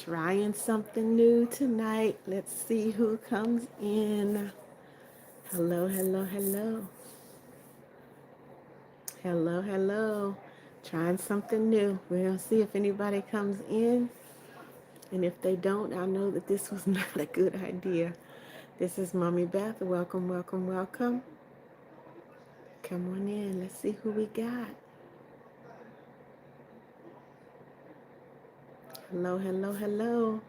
Trying something new tonight. Let's see who comes in. Hello, hello, hello. Hello, hello. Trying something new. We'll see if anybody comes in. And if they don't, I'll know that this was not a good idea. This is Mommy Beth. Welcome, welcome, welcome. Come on in. Let's see who we got. Hello, hello, hello.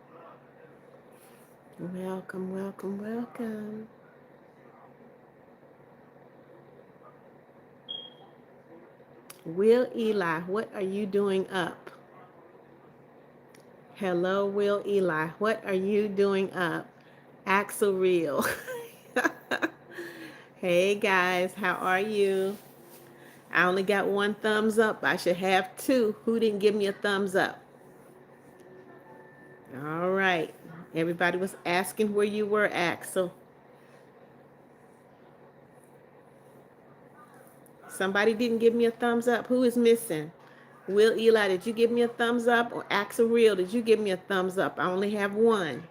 Welcome, welcome, welcome. Will Eli, what are you doing up? Hello, Will Eli, what are you doing up? Axel Real. Hey guys, how are you? I only got one thumbs up. I should have two. Who didn't give me a thumbs up? All right. Everybody was asking where you were, Axel. Somebody didn't give me a thumbs up. Who is missing? Will Eli, did you give me a thumbs up? Or Axel Real, did you give me a thumbs up? I only have one.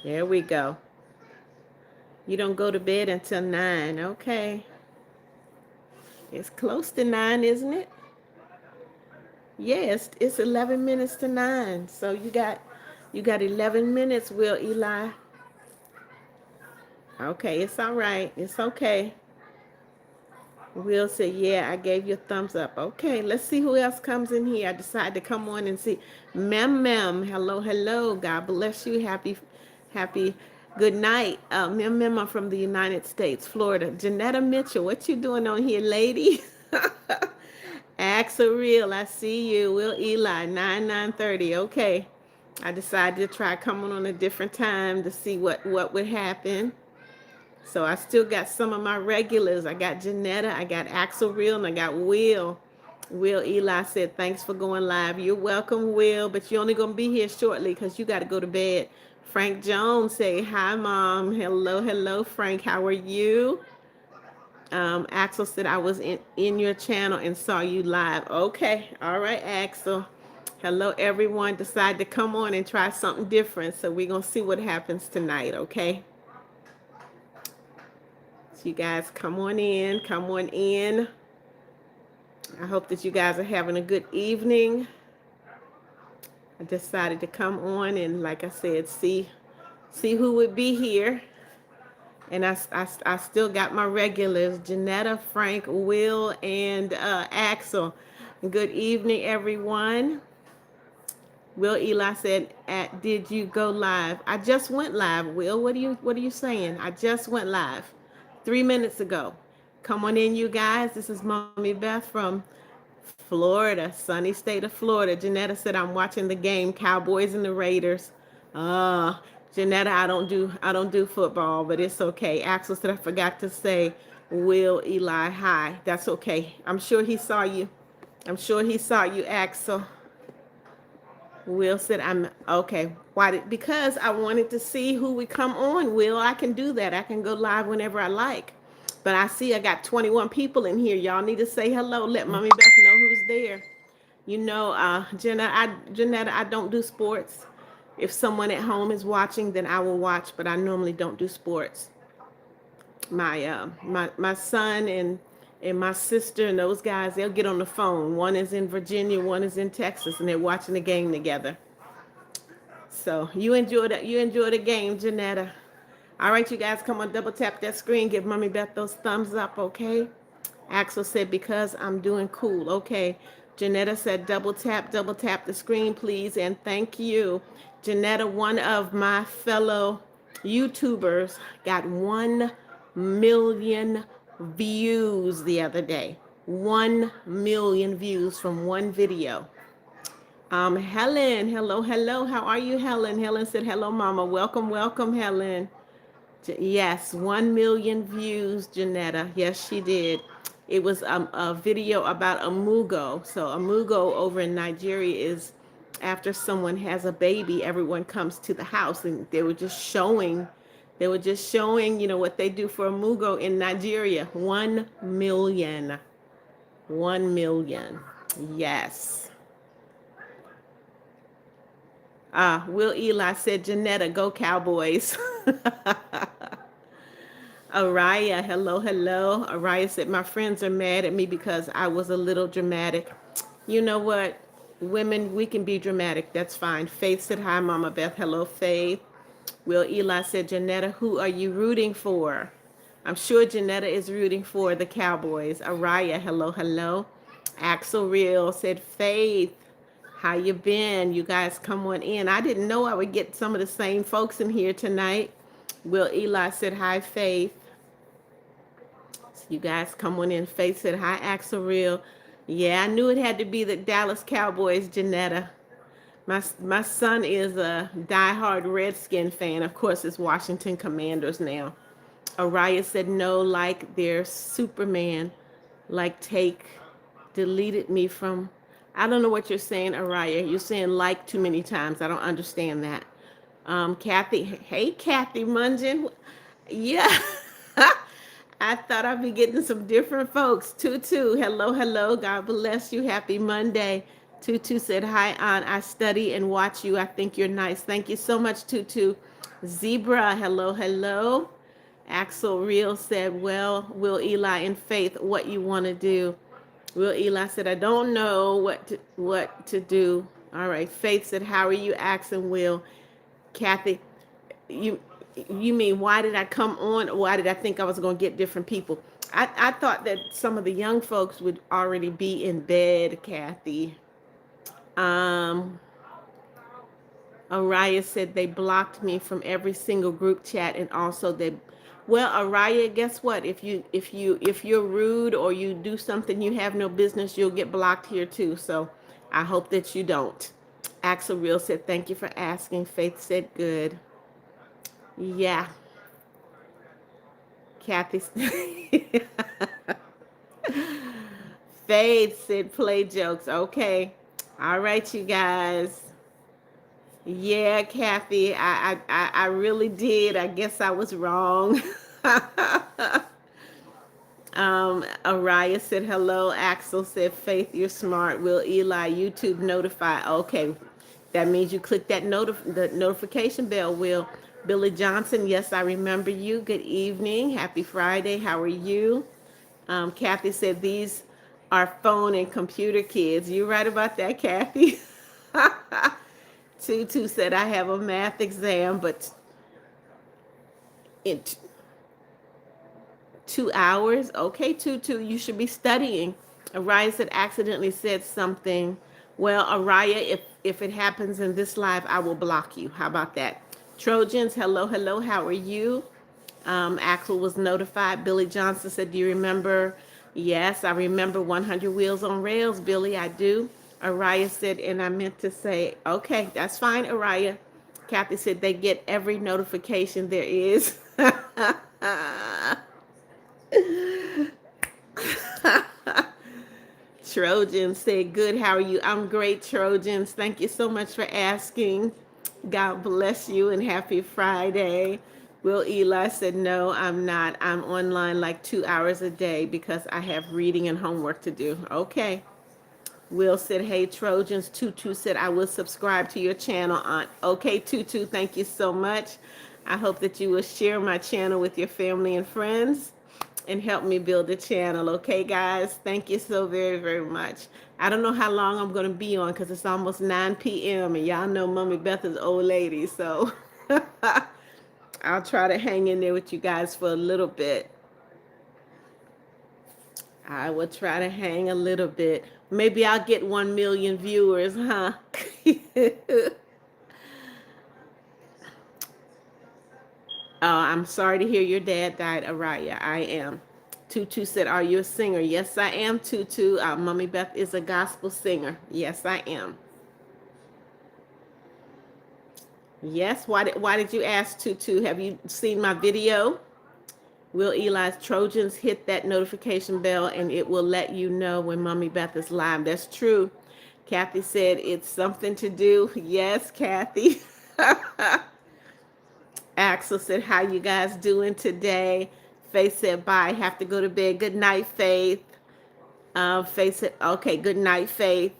There we go. You don't go to bed until 9. Okay. It's close to 9, isn't it? Yes, it's 11 minutes to 9. So you got 11 minutes, Will Eli. Okay, it's all right. It's okay. Will said, yeah, I gave you a thumbs up. Okay, let's see who else comes in here. I decided to come on and see. Mem, hello, hello. God bless you. Happy, good night. Mem, I'm from the United States, Florida. Janetta Mitchell, what you doing on here, lady? Axel Real, I see you. Will Eli, 9:30. Okay. I decided to try coming on a different time to see what would happen. So I still got some of my regulars. I got Janetta, I got Axel Real, and I got Will. Will Eli said, thanks for going live. You're welcome, Will, but you're only going to be here shortly because you got to go to bed. Frank Jones say, hi, Mom. Hello, hello, Frank. How are you? Axel said, I was in your channel and saw you live. Okay. All right, Axel. Hello, everyone. Decided to come on and try something different. So we're going to see what happens tonight, okay? So you guys come on in. Come on in. I hope that you guys are having a good evening. I decided to come on and, like I said, see who would be here. And I still got my regulars, Janetta, Frank, Will, and Axel. Good evening, everyone. Will Eli said, did you go live? I just went live, Will. What are you saying? I just went live 3 minutes ago. Come on in, you guys. This is Mommy Beth from Florida, sunny state of Florida. Janetta said, I'm watching the game, Cowboys and the Raiders. Janetta, I don't do football, but it's okay. Axel said, I forgot to say, Will Eli, hi. That's okay. I'm sure he saw you. I'm sure he saw you, Axel. Will said, I'm okay. Why because I wanted to see who would come on. Will, I can do that. I can go live whenever I like. But I see I got 21 people in here. Y'all need to say hello. Let Mommy Beth know who's there. You know, Janetta, I don't do sports. If someone at home is watching, then I will watch, but I normally don't do sports. My son and my sister and those guys, they'll get on the phone. One is in Virginia, one is in Texas, and they're watching the game together. So you enjoy the game, Janetta. All right, you guys, come on, double tap that screen. Give Mommy Beth those thumbs up, okay? Axel said, because I'm doing cool. Okay. Janetta said, double tap the screen, please, and thank you. Janetta, one of my fellow YouTubers, got 1 million views the other day. 1 million views from one video. Helen, hello, hello. How are you, Helen? Helen said, hello, Mama. Welcome, welcome, Helen. Yes, 1 million views, Janetta. Yes, she did. It was a video about a mugo. So a mugo over in Nigeria is after someone has a baby, everyone comes to the house, and they were just showing, what they do for a mugo in Nigeria. 1 million. 1 million. Yes. Will Eli said, Janetta, go Cowboys. Araya, hello, hello. Araya said, my friends are mad at me because I was a little dramatic. You know what? Women, we can be dramatic. That's fine. Faith said, hi, Mama Beth. Hello, Faith. Will Eli said, Janetta, who are you rooting for? I'm sure Janetta is rooting for the Cowboys. Araya, hello, hello. Axel Real said, Faith, how you been? You guys come on in. I didn't know I would get some of the same folks in here tonight. Will Eli said, hi, Faith. You guys come on in. Faith said, hi, Axel Real. Yeah, I knew it had to be the Dallas Cowboys, Janetta. My son is a diehard Redskin fan. Of course, it's Washington Commanders now. Araya said, no, like their Superman, like take, deleted me from, I don't know what you're saying, Araya. You're saying like too many times. I don't understand that. Kathy, hey, Kathy Mungeon. Yeah. I thought I'd be getting some different folks. Tutu, hello, hello. God bless you. Happy Monday. Tutu said, hi, Aunt. I study and watch you. I think you're nice. Thank you so much, Tutu. Zebra, hello, hello. Axel Real said, well, Will Eli and Faith, what you want to do? Will Eli said, I don't know what to do. All right. Faith said, how are you asking Will? Kathy, you mean why did I come on? Why did I think I was going to get different people? I thought that some of the young folks would already be in bed, Kathy. Araya said they blocked me from every single group chat, and also they, well, Araya, guess what? If you're rude or you do something you have no business, you'll get blocked here too. So I hope that you don't. Axel Real said thank you for asking. Faith said good. Yeah. Kathy. Faith said play jokes. Okay. All right, you guys. Yeah, Kathy, I really did. I guess I was wrong. Araya said hello. Axel said Faith, you're smart. Will Eli YouTube notify? Okay, that means you click that the notification bell. Will Billy Johnson? Yes, I remember you. Good evening. Happy Friday. How are you? Kathy said these are phone and computer kids. You're right about that, Kathy. Tutu said I have a math exam, but in 2 hours. Okay, Tutu, you should be studying. Araya said accidentally said something. Well, Araya, if it happens in this live, I will block you. How about that? Trojans, hello, hello. How are you? Axel was notified. Billy Johnson said, do you remember? Yes, I remember 100 Wheels on Rails, Billy, I do. Araya said, and I meant to say, okay, that's fine, Araya. Kathy said, they get every notification there is. Trojans said, good, how are you? I'm great, Trojans. Thank you so much for asking. God bless you and happy Friday. Will Eli said, no, I'm not. I'm online like 2 hours a day because I have reading and homework to do. Okay. Will said, hey, Trojans. Tutu said, I will subscribe to your channel, Aunt. Okay, Tutu, thank you so much. I hope that you will share my channel with your family and friends and help me build a channel. Okay, guys? Thank you so very, very much. I don't know how long I'm going to be on because it's almost 9 p.m. and y'all know Mommy Beth is old lady, so I'll try to hang in there with you guys for a little bit. I will try to hang a little bit. Maybe I'll get 1 million viewers, huh? Oh, I'm sorry to hear your dad died, Araya. I am. Tutu said, are you a singer? Yes, I am, Tutu. Mommy Beth is a gospel singer. Yes, I am. Yes, why did you ask, Tutu? Have you seen my video? Will Eli's Trojans hit that notification bell and it will let you know when Mommy Beth is live. That's true. Kathy said it's something to do. Yes, Kathy. Axel said, how you guys doing today? Faith said, bye. Have to go to bed. Good night, Faith. Faith said, okay, good night, Faith.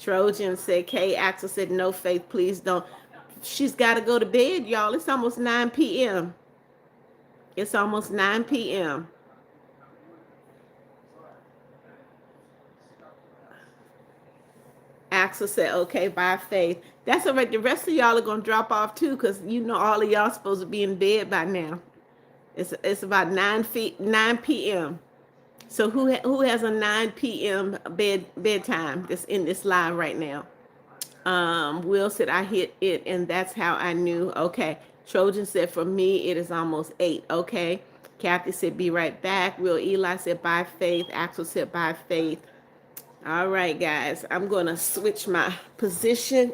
Trojan said, Kay. Axel said, no, Faith, please don't. She's got to go to bed, y'all. It's almost 9 p.m. It's almost 9 p.m. Axel said, okay, bye, Faith. That's all right. The rest of y'all are going to drop off too, because you know all of y'all supposed to be in bed by now. It's about 9 p.m. So who has a 9 p.m. bedtime that's in this live right now? Will said, I hit it, and that's how I knew. Okay. Trojan said, for me, it is almost 8. Okay. Kathy said, be right back. Will Eli said, bye, Faith. Axel said, bye, Faith. All right, guys. I'm going to switch my position.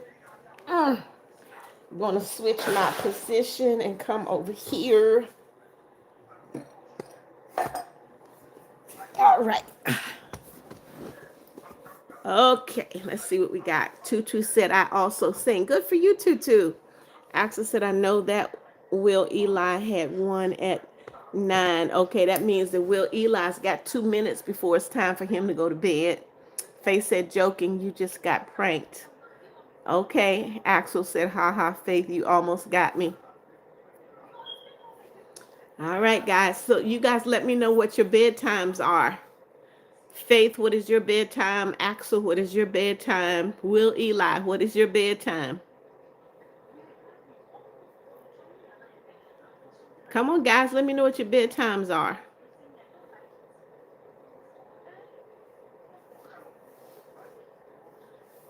I'm going to switch my position and come over here. All right. Okay, let's see what we got. Tutu said, I also sing. Good for you, Tutu. Axel said, I know that Will Eli had one at 9. Okay, that means that Will Eli's got 2 minutes before it's time for him to go to bed. Faith said, joking, you just got pranked. Okay, Axel said, ha ha, Faith, you almost got me. All right, guys. So you guys let me know what your bedtimes are. Faith, what is your bedtime? Axel, what is your bedtime? Will Eli, what is your bedtime? Come on, guys. Let me know what your bedtimes are.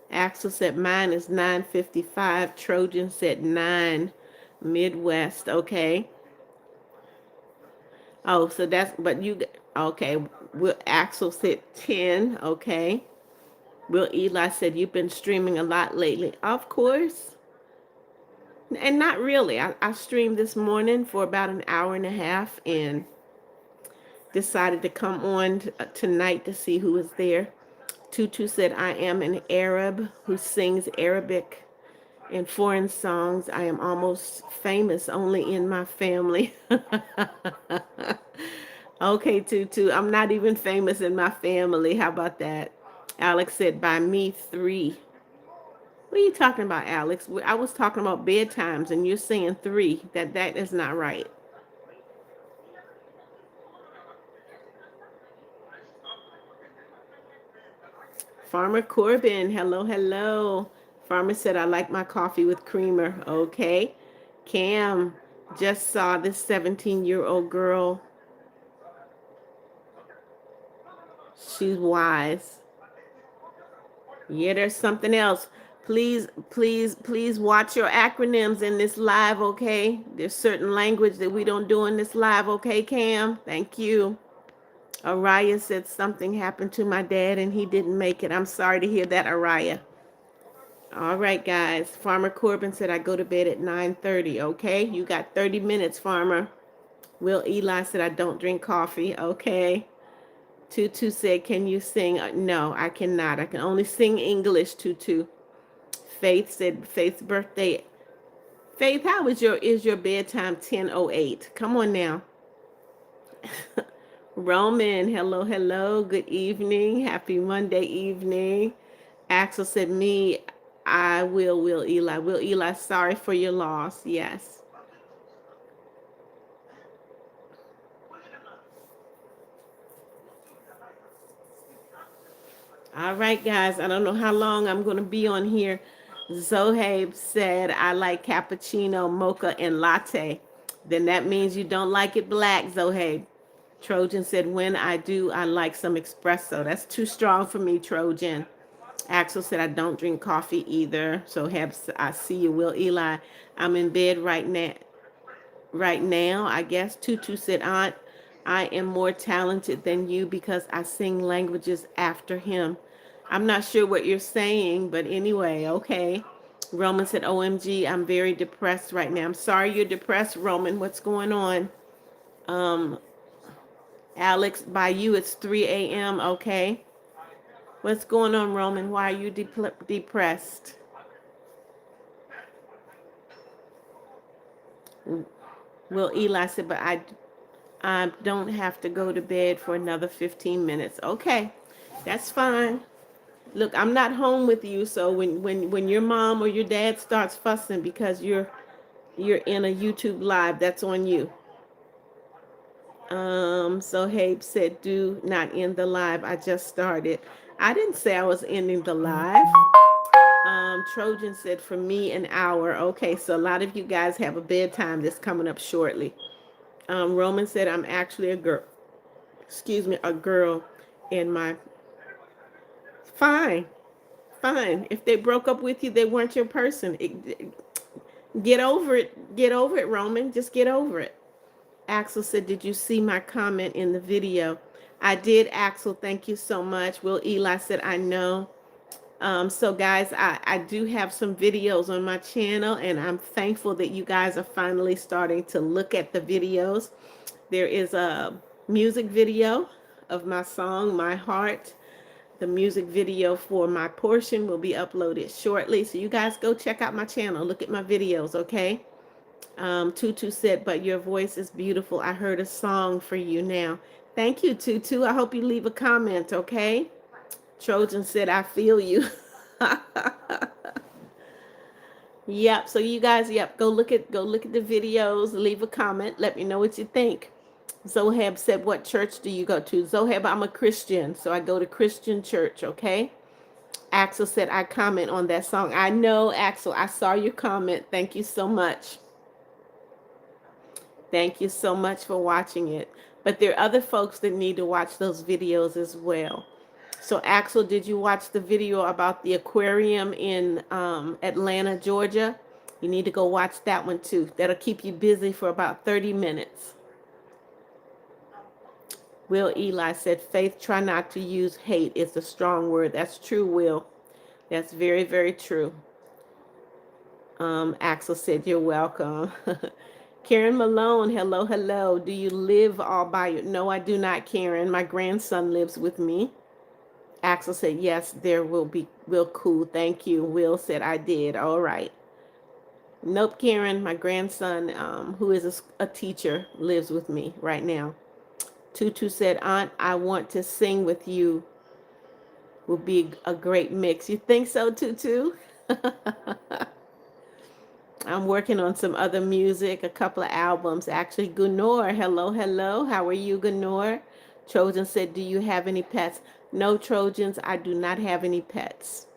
Axel said mine is 9:55. Trojan said 9. Midwest. Okay. Oh, so that's, but you, okay. Will Axel said 10. Okay. Will Eli said, you've been streaming a lot lately. Of course. And not really. I streamed this morning for about an hour and a half and decided to come on tonight to see who was there. Tutu said, I am an Arab who sings Arabic and foreign songs. I am almost famous only in my family. Okay, Tutu, I'm not even famous in my family. How about that? Alex said, by me, 3. What are you talking about, Alex? I was talking about bedtimes, and you're saying 3. That is not right. Farmer Corbin, hello, hello. Farmer said, I like my coffee with creamer. Okay. Cam just saw this 17-year-old girl. She's wise. Yeah, there's something else. Please, please, please watch your acronyms in this live, okay? There's certain language that we don't do in this live, okay, Cam? Thank you. Araya said something happened to my dad and he didn't make it. I'm sorry to hear that, Araya. All right, guys. Farmer Corbin said I go to bed at 9:30, okay? You got 30 minutes, Farmer. Will Eli said I don't drink coffee, okay? Tutu said, can you sing? No, I cannot. I can only sing English, Tutu. Faith said, Faith's birthday. Faith, how is your bedtime 10:08? Come on now. Roman, hello, hello. Good evening. Happy Monday evening. Axel said, me, I will Eli. Will Eli, sorry for your loss. Yes. All right, guys. I don't know how long I'm going to be on here. Zohaib said, I like cappuccino, mocha, and latte. Then that means you don't like it black, Zohaib. Trojan said, when I do, I like some espresso. That's too strong for me, Trojan. Axel said, I don't drink coffee either. So I see you, Will Eli. I'm in bed right now. Right now, I guess. Tutu said, Aunt, I am more talented than you because I sing languages after him. I'm not sure what you're saying, but anyway, okay. Roman said, OMG, I'm very depressed right now. I'm sorry you're depressed, Roman. What's going on? Alex, by you, it's 3 a.m., okay? What's going on, Roman? Why are you depressed? Well, Eli said, but I don't have to go to bed for another 15 minutes. Okay, that's fine. Look, I'm not home with you, so when your mom or your dad starts fussing because you're in a YouTube live, that's on you. So Habe said, do not end the live. I just started. I didn't say I was ending the live. Trojan said, for me, an hour. Okay, so a lot of you guys have a bedtime that's coming up shortly. Roman said, I'm actually a girl. Excuse me, a girl in my... Fine, fine. If they broke up with you, they weren't your person. Get over it. Get over it, Roman. Just get over it. Axel said, did you see my comment in the video? I did, Axel. Thank you so much. Will Eli said, I know. So guys, I do have some videos on my channel, and I'm thankful that you guys are finally starting to look at the videos. There is a music video of my song, My Heart. The music video for My Portion will be uploaded shortly. So you guys go check out my channel. Look at my videos, okay? Tutu said, but your voice is beautiful. I heard a song for you now. Thank you, Tutu. I hope you leave a comment, okay? Trojan said, I feel you. Yep. So you guys, yep, go look at the videos, leave a comment, let me know what you think. Zohab said, what church do you go to? Zohab, I'm a Christian, so I go to Christian church, okay? Axel said, I comment on that song. I know, Axel, I saw your comment. Thank you so much. Thank you so much for watching it. But there are other folks that need to watch those videos as well. So Axel, did you watch the video about the aquarium in Atlanta, Georgia? You need to go watch that one too. That'll keep you busy for about 30 minutes. Will Eli said, Faith, try not to use hate. It's a strong word. That's true, Will. That's very, very true. Axel said, you're welcome. Karen Malone, hello, hello. Do you live all by your... No, I do not, Karen. My grandson lives with me. Axel said, yes, there will be... Will, cool. Thank you. Will said, I did. All right. Nope, Karen. My grandson, who is a teacher, lives with me right now. Tutu said, Aunt, I want to sing with you. Will be a great mix. You think so, Tutu? I'm working on some other music, a couple of albums. Actually, Gunor, hello, hello. How are you, Gunor? Trojan said, do you have any pets? No, Trojans, I do not have any pets.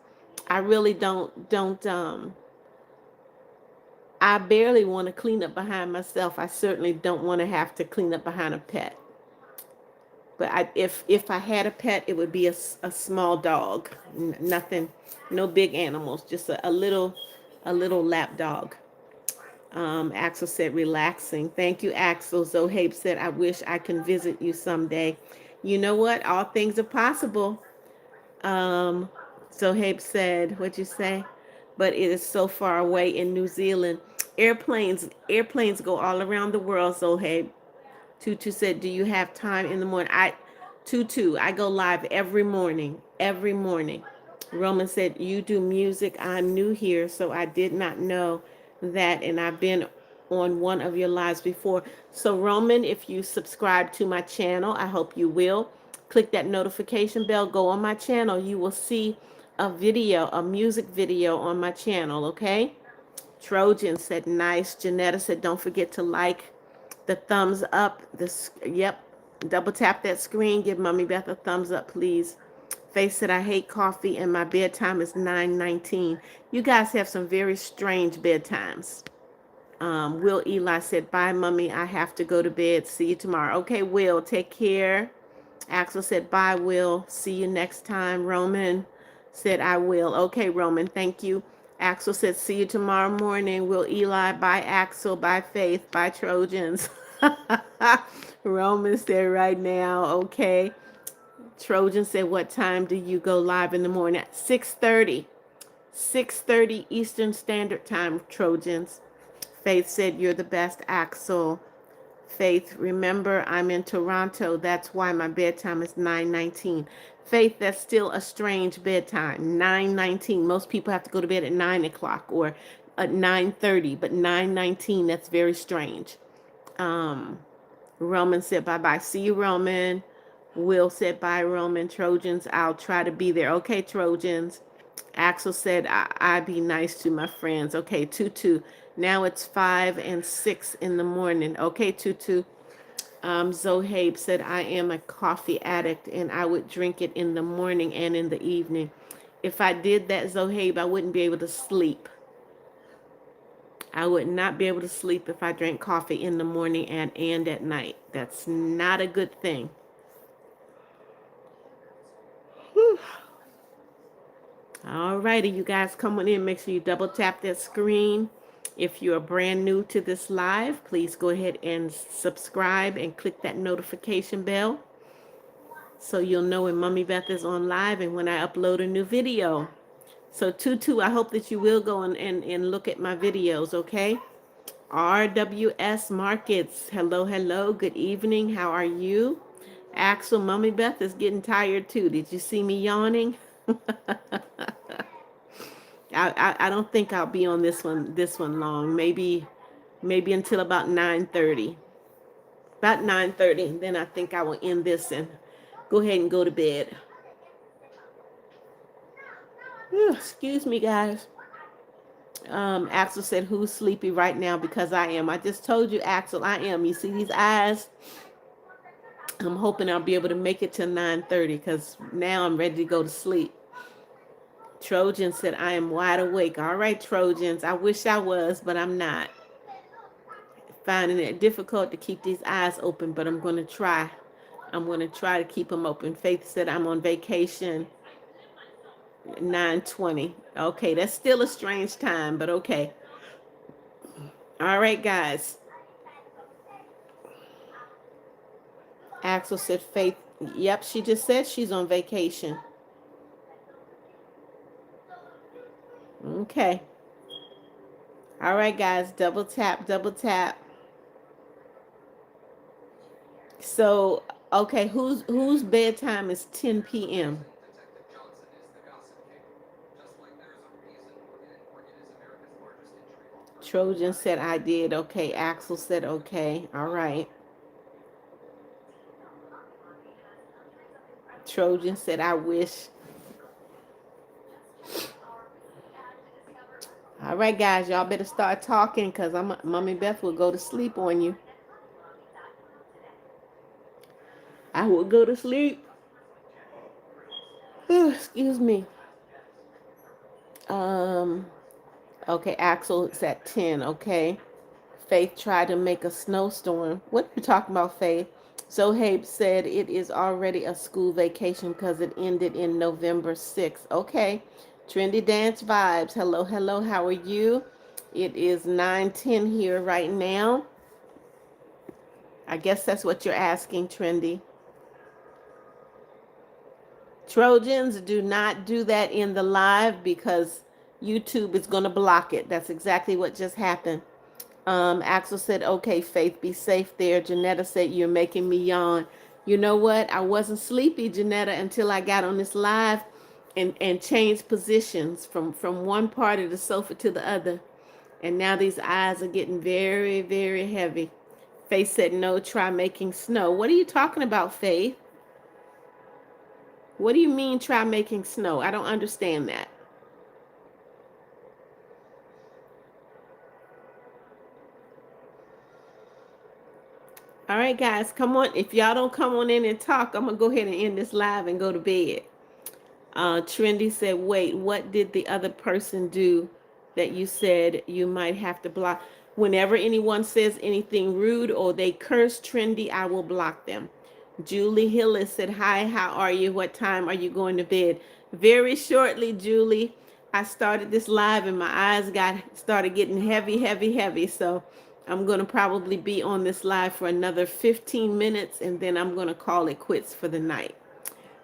I really don't, I barely want to clean up behind myself. I certainly don't want to have to clean up behind a pet. But if I had a pet, it would be a small dog. Nothing, no big animals, just a little lap dog. Axel said, relaxing. Thank you, Axel. Zohabe said, I wish I can visit you someday. You know what? All things are possible. Zohabe said, what'd you say? But it is so far away in New Zealand. Airplanes go all around the world, Zohabe. Tutu said, do you have time in the morning? Tutu, I go live every morning. Every morning. Roman said, you do music. I'm new here, so I did not know that, and I've been on one of your lives before. So Roman, if you subscribe to my channel, I hope you will. Click that notification bell, go on my channel. You will see a video, a music video on my channel, okay? Trojan said, nice. Janetta said, don't forget to like the thumbs up. Yep. Double tap that screen. Give Mommy Beth a thumbs up, please. Faith said, I hate coffee and my bedtime is 9:19. You guys have some very strange bedtimes. Will Eli said, bye, Mommy. I have to go to bed. See you tomorrow. Okay, Will. Take care. Axel said, bye, Will. See you next time. Roman said, I will. Okay, Roman. Thank you. Axel said, see you tomorrow morning. Will Eli, bye, Axel. Bye, Faith. Bye, Trojans. Roman said, right now. Okay. Trojan said, what time do you go live in the morning? At 6:30. 6:30 Eastern Standard Time, Trojans. Faith said, you're the best, Axel. Faith, remember, I'm in Toronto. That's why my bedtime is 9:19. Faith, that's still a strange bedtime. 9:19. Most people have to go to bed at 9 o'clock or at 9:30, but 9:19, that's very strange. Roman said, bye-bye. See you, Roman. Will said, bye, Roman. Trojans, I'll try to be there. Okay, Trojans. Axel said, I be nice to my friends. Okay, Tutu. Now it's 5 and 6 in the morning. Okay, Tutu. Zohabe said, I am a coffee addict and I would drink it in the morning and in the evening. If I did that, Zohabe, I wouldn't be able to sleep. I would not be able to sleep if I drank coffee in the morning and at night. That's not a good thing. Whew. All righty, you guys come on in. Make sure you double tap that screen. If you're brand new to this live, please go ahead and subscribe and click that notification bell so you'll know when Mommy Beth is on live and when I upload a new video. So Tutu, I hope that you will go and look at my videos, okay? RWS Markets, hello, hello, good evening, how are you? Axel, Mommy Beth is getting tired too. Did you see me yawning? I don't think I'll be on this one long. Maybe until about 9:30. About 9:30, then I think I will end this and go ahead and go to bed. Excuse me, guys. Axel said, who's sleepy right now? Because I am. I just told you, Axel, I am. You see these eyes? I'm hoping I'll be able to make it till 9:30 because now I'm ready to go to sleep. Trojan said, I am wide awake. All right, Trojans. I wish I was, but I'm not. Finding it difficult to keep these eyes open, but I'm going to try. I'm going to try to keep them open. Faith said, I'm on vacation. 9:20. Okay, that's still a strange time, but okay. All right, guys. Axel said, Faith. Yep, she just said she's on vacation. Okay. All right, guys. Double tap, double tap. So, okay, whose bedtime is 10 p.m.? Trojan said I did. Okay. Axel said okay. All right. Trojan said I wish. All right, guys, y'all better start talking because Mommy Beth will go to sleep on you. I will go to sleep. Excuse me. Okay, Axel is at 10. Okay. Faith tried to make a snowstorm. What are you talking about, Faith? Zohabe said it is already a school vacation because it ended in November 6th. Okay. Trendy Dance Vibes. Hello, hello. How are you? It is 9:10 here right now. I guess that's what you're asking, Trendy. Trojans, do not do that in the live because YouTube is going to block it. That's exactly what just happened. Axel said, okay, Faith, be safe there. Janetta said, you're making me yawn. You know what? I wasn't sleepy, Janetta, until I got on this live and changed positions from one part of the sofa to the other. And now these eyes are getting very, very heavy. Faith said, no, try making snow. What are you talking about, Faith? What do you mean try making snow? I don't understand that. All right, guys, come on. If y'all don't come on in and talk, I'm going to go ahead and end this live and go to bed. Trendy said, wait, what did the other person do that you said you might have to block? Whenever anyone says anything rude or they curse, Trendy, I will block them. Julie Hillis said, hi, how are you? What time are you going to bed? Very shortly, Julie. I started this live and my eyes started getting heavy, heavy, heavy. So I'm going to probably be on this live for another 15 minutes and then I'm going to call it quits for the night.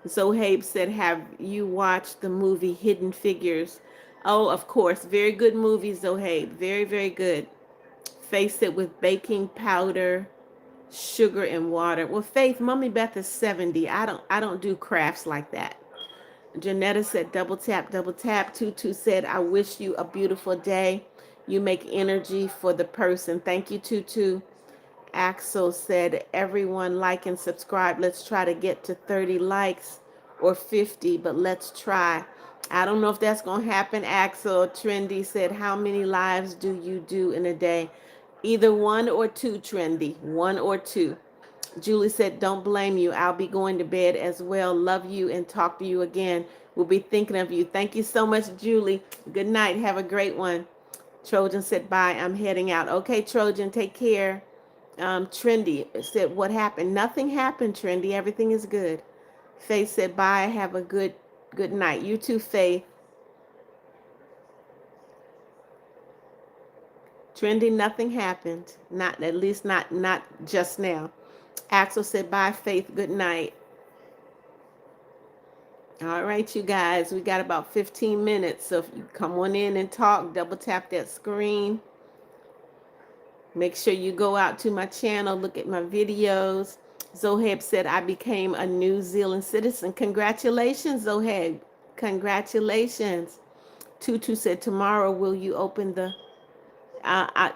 Zohabe said, have you watched the movie Hidden Figures? Oh, of course. Very good movie, Zohabe. Very, very good. Face it with baking powder, sugar, and water. Well, Faith, Mommy Beth is 70. I don't do crafts like that. Janetta said, double tap, double tap. Tutu said, I wish you a beautiful day. You make energy for the person. Thank you, Tutu. Axel said, everyone like and subscribe. Let's try to get to 30 likes or 50, but let's try. I don't know if that's going to happen, Axel. Trendy said, how many lives do you do in a day? Either one or two, Trendy. One or two. Julie said, don't blame you. I'll be going to bed as well. Love you and talk to you again. We'll be thinking of you. Thank you so much, Julie. Good night. Have a great one. Trojan said, bye. I'm heading out. Okay, Trojan, take care. Trendy said, what happened? Nothing happened, Trendy. Everything is good. Faith said, bye. Have a good night. You too, Faith. Trendy, nothing happened. Not, at least not just now. Axel said, bye, Faith. Good night. All right, you guys, we got about 15 minutes. So if you come on in and talk, double tap that screen. Make sure you go out to my channel, look at my videos. Zoheb said, I became a New Zealand citizen. Congratulations, Zoheb. Congratulations. Tutu said, tomorrow will you open the...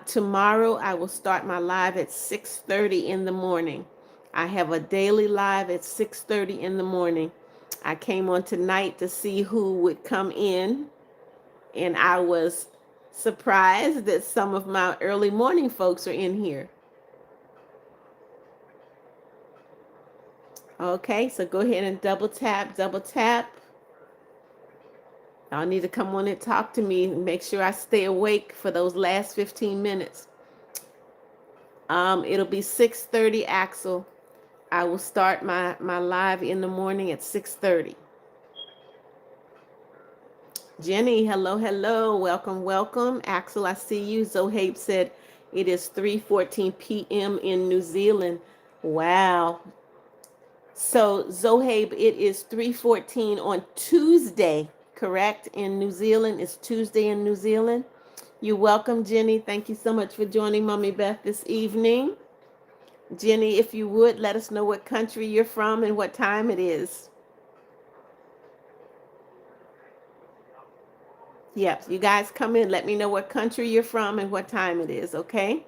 tomorrow I will start my live at 6:30 in the morning. I have a daily live at 6:30 in the morning. I came on tonight to see who would come in, and I was surprised that some of my early morning folks are in here. Okay, so go ahead and double tap, double tap. Y'all need to come on and talk to me and make sure I stay awake for those last 15 minutes. It'll be 6:30, Axel. I will start my live in the morning at 6:30. Jenny, hello, hello. Welcome, welcome. Axel, I see you. Zohabe said it is 3:14 p.m. in New Zealand. Wow. So, Zohabe, it is 3:14 on Tuesday, correct? In New Zealand. It's Tuesday in New Zealand. You're welcome, Jenny. Thank you so much for joining Mommy Beth this evening. Jenny, if you would, let us know what country you're from and what time it is. Yep, you guys come in. Let me know what country you're from and what time it is, okay?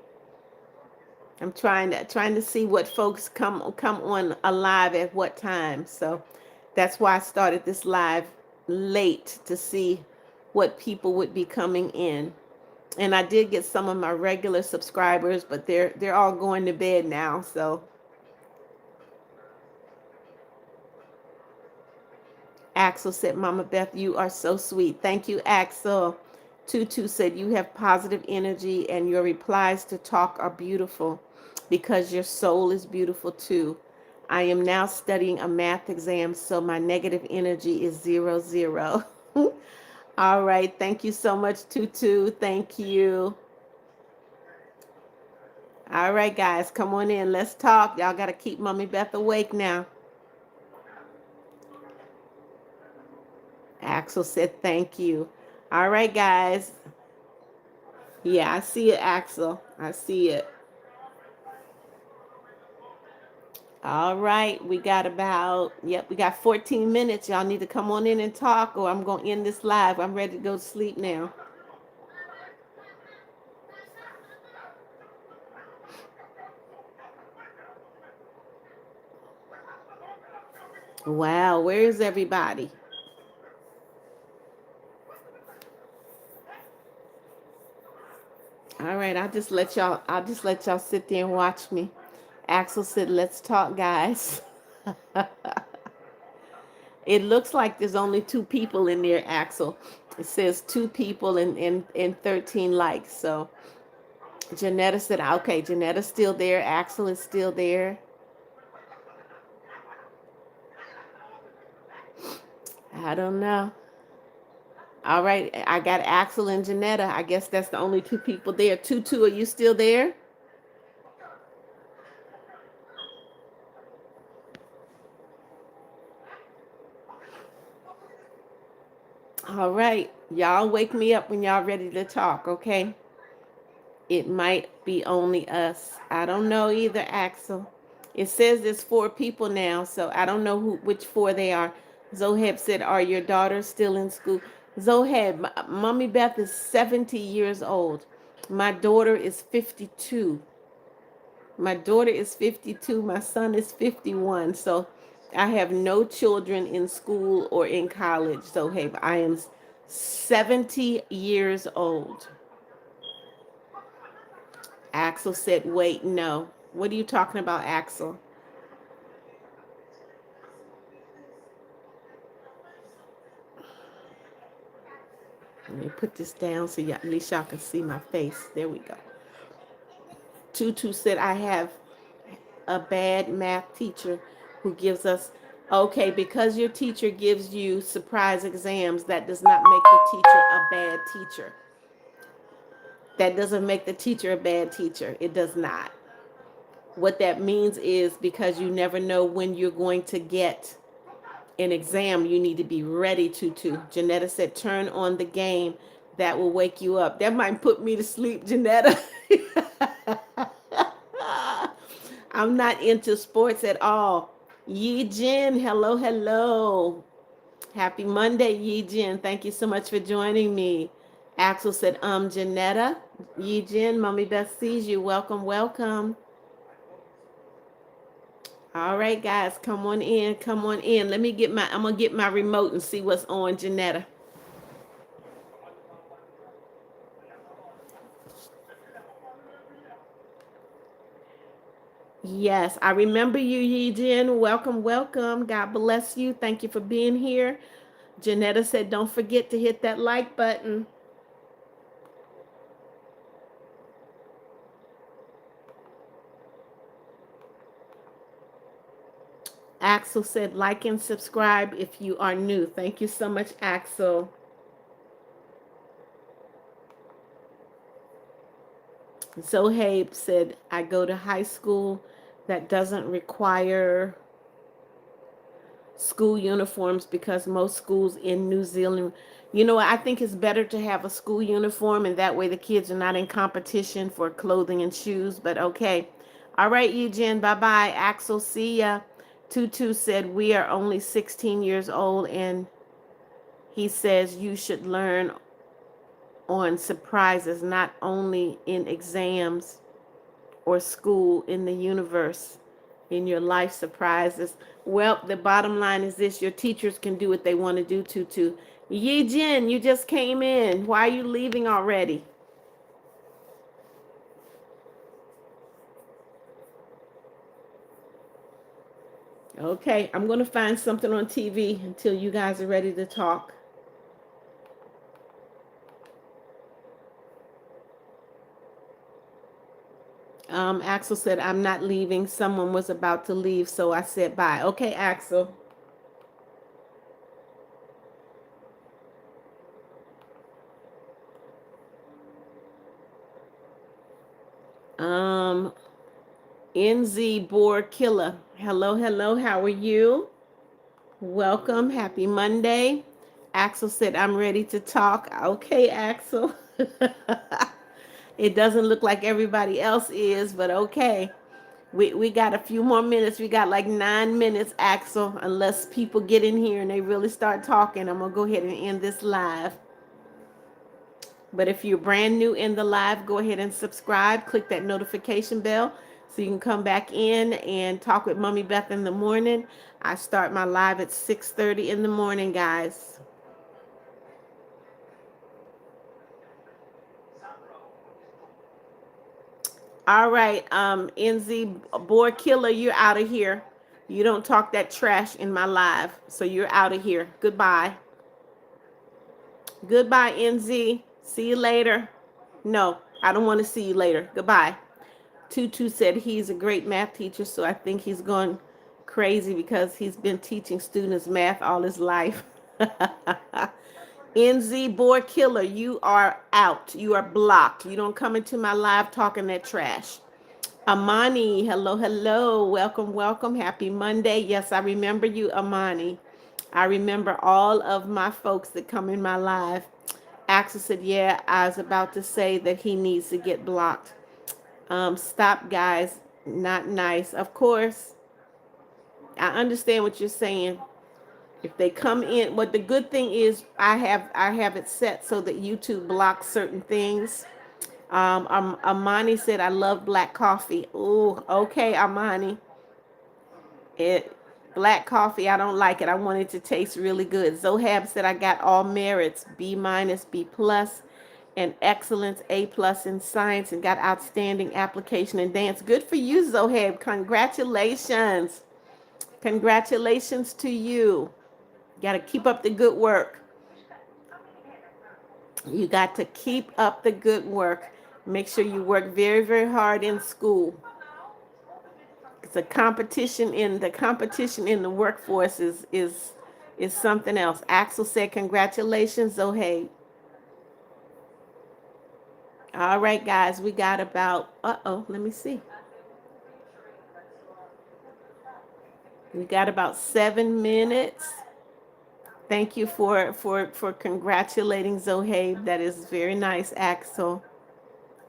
I'm trying to see what folks come on alive at what time. So that's why I started this live late, to see what people would be coming in. And I did get some of my regular subscribers, but they're all going to bed now, so. Axel said, Mama Beth, you are so sweet. Thank you, Axel. Tutu said, you have positive energy and your replies to talk are beautiful because your soul is beautiful too. I am now studying a math exam, so my negative energy is 0, 0. All right. Thank you so much, Tutu. Thank you. All right, guys, come on in. Let's talk. Y'all got to keep Mommy Beth awake now. Axel said, thank you. All right, guys. Yeah, I see it, Axel. I see it. All right, we got we got 14 minutes. Y'all need to come on in and talk, or I'm going to end this live. I'm ready to go to sleep now. Wow, where is everybody? All right, I'll just let y'all sit there and watch me. Axel said, let's talk, guys. It looks like there's only 2 people in there, Axel. It says 2 people and 13 likes. So Janetta said, okay, Janetta's still there. Axel is still there. I don't know. All right, I got Axel and Janetta. I guess that's the only 2 people there. Tutu, are you still there? All right, y'all wake me up when y'all ready to talk, okay? It might be only us. I don't know either, Axel. It says there's 4 people now, so I don't know which 4 they are. Zoheb said, are your daughters still in school? Zoheb, Mommy Beth is 70 years old. My daughter is 52. My daughter is 52. My son is 51. So I have no children in school or in college. So, hey, I am 70 years old. Axel said, wait, no. What are you talking about, Axel? Let me put this down so at least y'all can see my face. There we go. Tutu said, I have a bad math teacher who gives us, okay, because your teacher gives you surprise exams, that does not make the teacher a bad teacher. That doesn't make the teacher a bad teacher. It does not. What that means is because you never know when you're going to get an exam, you need to be ready to. Janetta said, turn on the game. That will wake you up. That might put me to sleep, Janetta. I'm not into sports at all. Yi Jin, hello, hello. Happy Monday, Yi Jin. Thank you so much for joining me. Axel said, Janetta. Yi Jin, Mommy Beth sees you. Welcome, welcome. All right, guys, come on in, come on in. I'm gonna get my remote and see what's on, Janetta. Yes, I remember you, Yi Jin. Welcome, welcome. God bless you. Thank you for being here. Janetta said, don't forget to hit that like button. Axel said, like and subscribe if you are new. Thank you so much, Axel. Zohaib said, I go to high school that doesn't require school uniforms because most schools in New Zealand, I think it's better to have a school uniform and that way the kids are not in competition for clothing and shoes. But okay. All right, Eugene. Bye-bye. Axel, see ya. Tutu said, we are only 16 years old and he says you should learn on surprises, not only in exams or school, in the universe, in your life surprises. Well, the bottom line is this: your teachers can do what they want to do. To Yi Jin, you just came in. Why are you leaving already? Okay, I'm going to find something on TV until you guys are ready to talk. Axel said, I'm not leaving. Someone was about to leave, so I said bye. Okay, Axel. Um, NZ Boar Killer. Hello, hello. How are you? Welcome. Happy Monday. Axel said, I'm ready to talk. Okay, Axel. It doesn't look like everybody else is, but okay. We got a few more minutes. We got like 9 minutes, Axel. Unless people get in here and they really start talking, I'm going to go ahead and end this live. But if you're brand new in the live, go ahead and subscribe. Click that notification bell so you can come back in and talk with Mommy Beth in the morning. I start my live at 6:30 in the morning, guys. All right, NZ Board Killer, you're out of here. You don't talk that trash in my live, so you're out of here. Goodbye. Goodbye, NZ. See you later. No, I don't want to see you later. Goodbye. Tutu said he's a great math teacher, so I think he's gone crazy because he's been teaching students math all his life. NZ Board Killer, you are out. You are blocked. You don't come into my live talking that trash. Amani, hello, hello. Welcome, welcome. Happy Monday. Yes, I remember you, Amani. I remember all of my folks that come in my live. Axel said, yeah, I was about to say that he needs to get blocked. Stop, guys. Not nice. Of course, I understand what you're saying. If they come in, what the good thing is, I have it set so that YouTube blocks certain things. Amani said, I love black coffee. Ooh, okay, Amani. It Black coffee, I don't like it. I want it to taste really good. Zohab said, I got all merits, B minus, B plus, and excellence, A plus in science, and got outstanding application in dance. Good for you, Zohab. Congratulations. Congratulations to you. Got to keep up the good work. You got to keep up the good work. Make sure you work very, very hard in school. It's a competition in the workforce is something else. Axel said, congratulations, Zohe. All right, guys, we got about, let me see. We got about 7 minutes. Thank you for congratulating Zohaib. That is very nice, Axel.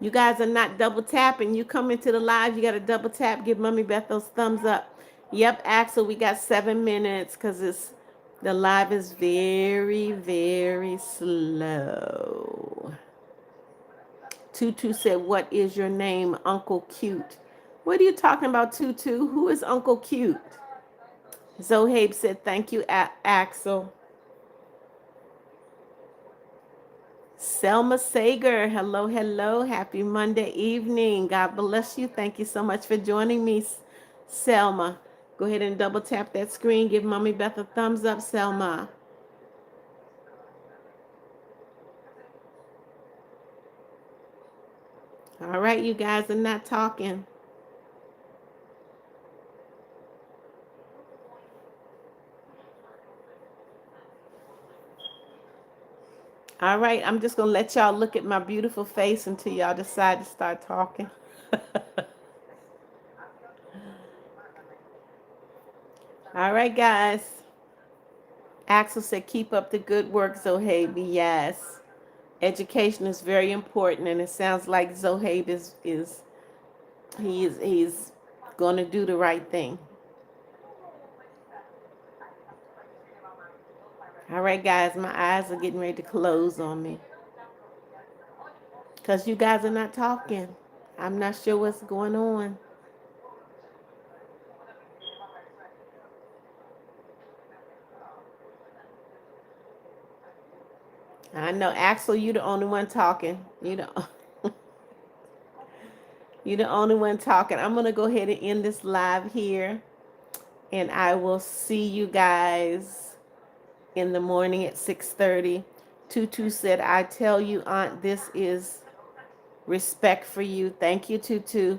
You guys are not double tapping. You come into the live, you got to double tap. Give Mommy Beth those thumbs up. Yep, Axel, we got 7 minutes because the live is very, very slow. Tutu said, what is your name, Uncle Cute? What are you talking about, Tutu? Who is Uncle Cute? Zohaib said, thank you, Axel. Selma Sager, hello, hello. Happy Monday evening. God bless you. Thank you so much for joining me, Selma. Go ahead and double tap that screen. Give Mommy Beth a thumbs up, Selma. All right, you guys are not talking. All right, I'm just going to let y'all look at my beautiful face until y'all decide to start talking. All right, guys. Axel said, keep up the good work, Zohaib. Yes. Education is very important, and it sounds like Zohaib he's going to do the right thing. All right, guys, my eyes are getting ready to close on me because you guys are not talking. I'm not sure what's going on. I know, Axel, you the only one talking. You're the only one talking. I'm going to go ahead and end this live here, and I will see you guys in the morning at 6:30. Tutu said, I tell you, Aunt, this is respect for you. Thank you, Tutu.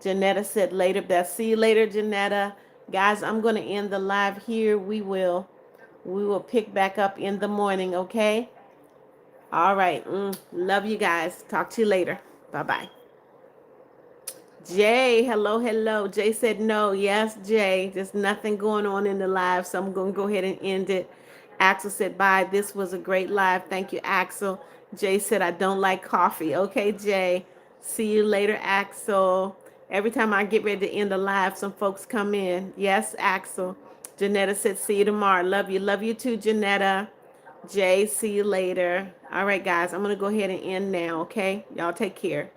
Janetta said later, Beth. See you later, Janetta. Guys, I'm going to end the live here. We will pick back up in the morning, okay? All right. Love you guys. Talk to you later. Bye-bye. Jay, hello, hello. Jay said no. Yes, Jay. There's nothing going on in the live, so I'm going to go ahead and end it. Axel said bye. This was a great live. Thank you, Axel. Jay said I don't like coffee. Okay, Jay. See you later, Axel. Every time I get ready to end the live, some folks come in. Yes, Axel. Janetta said see you tomorrow. Love you. Love you too, Janetta. Jay, see you later. All right, guys. I'm going to go ahead and end now, okay? Y'all take care.